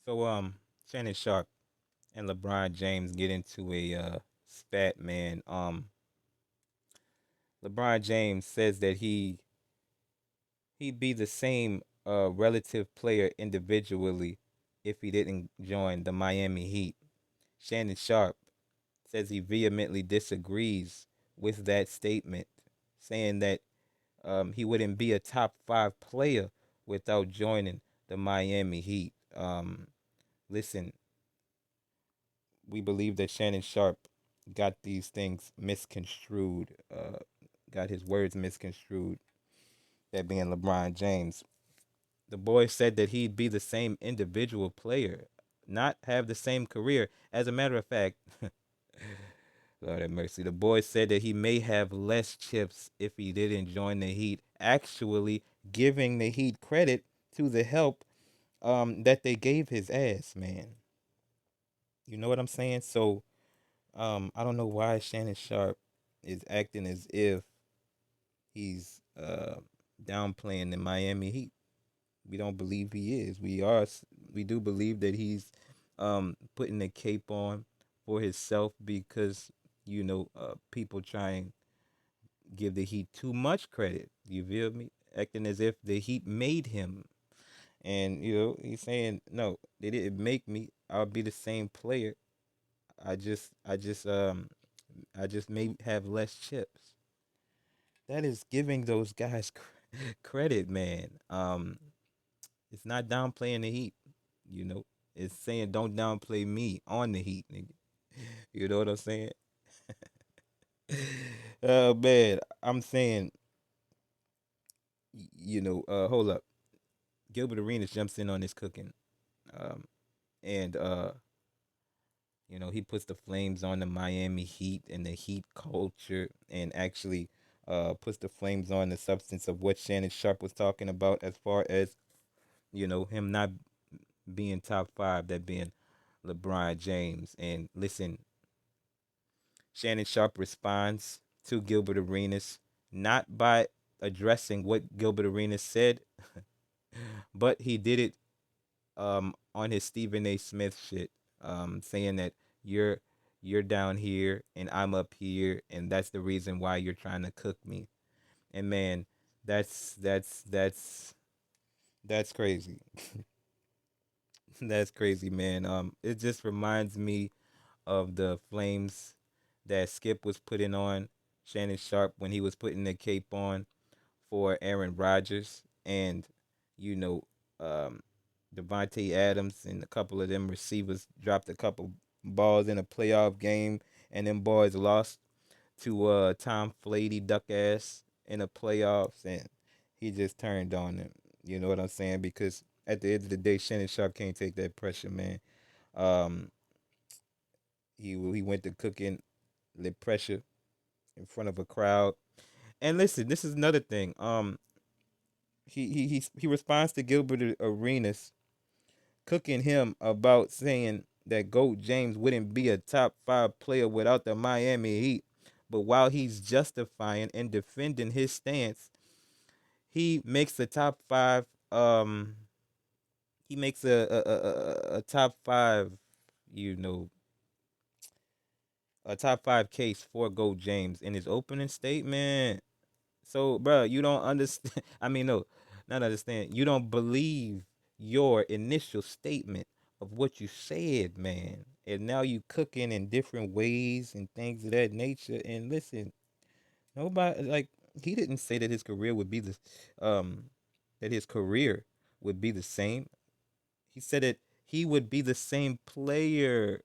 So Shannon Sharpe and LeBron James get into a spat, man. LeBron James says that he'd be the same relative player individually if he didn't join the Miami Heat. Shannon Sharpe says he vehemently disagrees with that statement, saying that he wouldn't be a top five player without joining the Miami Heat. Listen, we believe that Shannon Sharpe got these things misconstrued, got his words misconstrued, that being LeBron James. The boy said that he'd be the same individual player, not have the same career. As a matter of fact, Lord have mercy, the boy said that he may have less chips if he didn't join the Heat, actually giving the Heat credit to the help that they gave his ass, man. You know what I'm saying? So I don't know why Shannon Sharpe is acting as if he's downplaying the Miami Heat. We don't believe he is. We do believe that he's putting a cape on for himself because people try and give the Heat too much credit. You feel me? Acting as if the Heat made him. And he's saying, no, they didn't make me. I'll be the same player. I just may have less chips. That is giving those guys credit, man. It's not downplaying the Heat. You know, it's saying don't downplay me on the Heat, nigga. You know what I'm saying? Oh man, I'm saying, hold up. Gilbert Arenas jumps in on this cooking, um, and he puts the flames on the Miami Heat and the Heat culture, and actually puts the flames on the substance of what Shannon Sharpe was talking about, as far as him not being top five, that being LeBron James. And listen, Shannon Sharpe responds to Gilbert Arenas not by addressing what Gilbert Arenas said, but he did it on his Stephen A. Smith shit, saying that you're you're down here and I'm up here, and that's the reason why you're trying to cook me. And man, that's crazy. That's crazy, man. It just reminds me of the flames that Skip was putting on Shannon Sharpe when he was putting the cape on for Aaron Rodgers, and you know, um, Devontae Adams and a couple of them receivers dropped a couple balls in a playoff game, and them boys lost to Tom Flady duck ass in the playoffs, and he just turned on them. You know what I'm saying? Because at the end of the day, Shannon Sharpe can't take that pressure, man. Um, he went to cooking the pressure in front of a crowd. And listen, this is another thing. He responds to Gilbert Arenas cooking him about saying that Goat James wouldn't be a top five player without the Miami Heat. But while he's justifying and defending his stance, he makes the top five. He makes a top five. You know, a top five case for Goat James in his opening statement. So, bro, you don't understand. I mean, no, not understand. You don't believe your initial statement of what you said, man. And now you cooking in different ways and things of that nature. And listen, nobody like he didn't say that his career would be um that his career would be the same. He said that he would be the same player,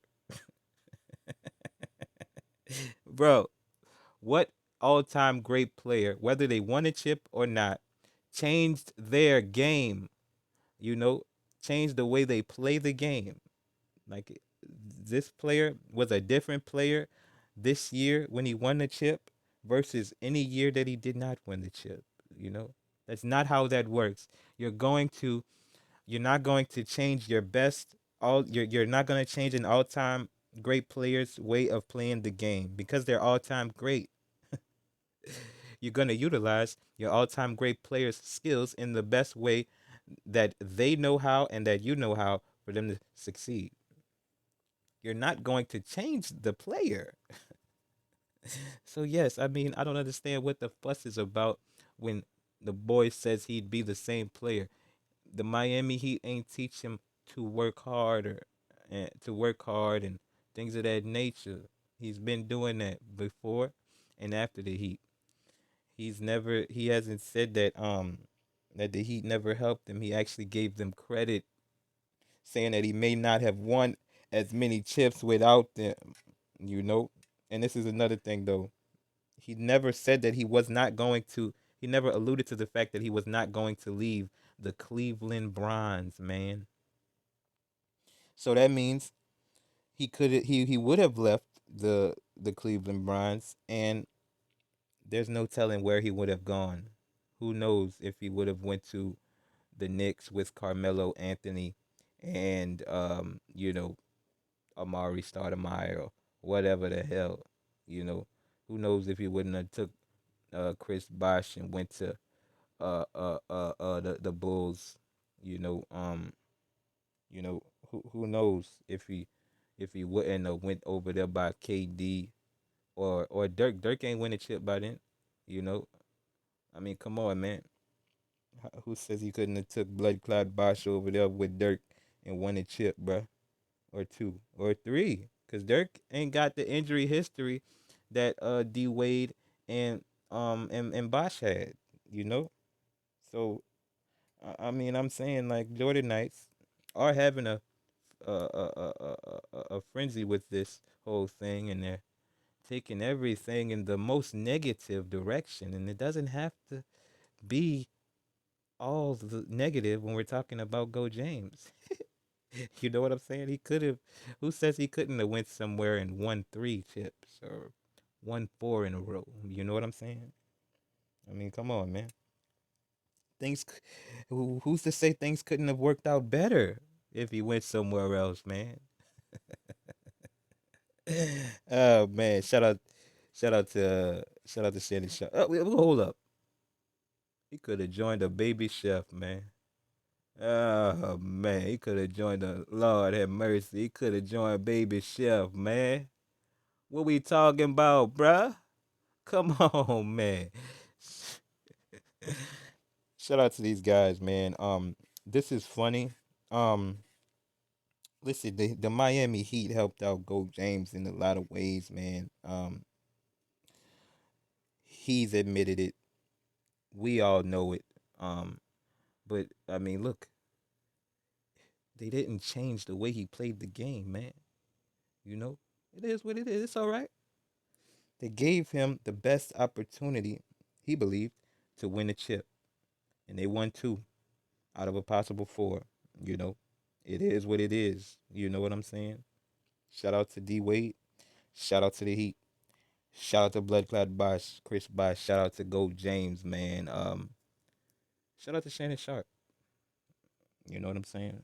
bro. What all-time great player, whether they won a chip or not, changed their game? You know, changed the way they play the game. Like this player was a different player this year when he won the chip versus any year that he did not win the chip. You know, that's not how that works. You're going to, you're not going to change your best. You're not going to change an all-time great player's way of playing the game because they're all-time great. You're going to utilize your all-time great player's skills in the best way that they know how and that you know how for them to succeed. You're not going to change the player. So yes, I mean I don't understand what the fuss is about when the boy says he'd be the same player. The Miami Heat ain't teach him to work harder and to work hard and things of that nature. He's been doing that before and after the Heat. He hasn't said that the Heat never helped him. He actually gave them credit, saying that he may not have won as many chips without them, you know? And this is another thing though. He never said that he was not going to he never alluded to the fact that he was not going to leave the Cleveland Browns, man. So that means he would have left the Cleveland Browns, and there's no telling where he would have gone. Who knows if he would have went to the Knicks with Carmelo Anthony and Amari Stoudemire or whatever the hell, you know. Who knows if he wouldn't have took Chris Bosh and went to the Bulls, you know, you know, who knows if he wouldn't have went over there by KD or Dirk. Dirk ain't win a chip by then, you know. I mean, come on, man. Who says he couldn't have took Blood Clot Bosh over there with Dirk and won a chip, bruh? Or two or three? Cause Dirk ain't got the injury history that D Wade and Bosh had, you know. So I mean, I'm saying like Jordan Knights are having a frenzy with this whole thing, and they're taking everything in the most negative direction, and it doesn't have to be all the negative when we're talking about Go James. You know what I'm saying? He could have. Who says he couldn't have went somewhere and won three chips or won four in a row? You know what I'm saying? I mean, come on, man. Who's to say things couldn't have worked out better if he went somewhere else, man? Oh man, shout out to Shannon Sharpe. Oh, hold up, he could have joined a baby chef, man. Oh man, he could have joined the Lord have mercy. He could have joined baby chef, man. What we talking about, bruh? Come on, man. Shout out to these guys, man. This is funny. Um, Listen, the Miami Heat helped out Go James in a lot of ways, man. He's admitted it. We all know it. Um, but I mean, look, they didn't change the way he played the game, man. You know, it is what it is. It's all right. They gave him the best opportunity, he believed, to win a chip, and they won two out of a possible four. You know, it is what it is. You know what I'm saying? Shout out to D Wade. Shout out to the Heat. Shout out to Blood Clot Bosh, Chris Bosh. Shout out to Go James, man. Shout out to Shannon Sharpe. You know what I'm saying?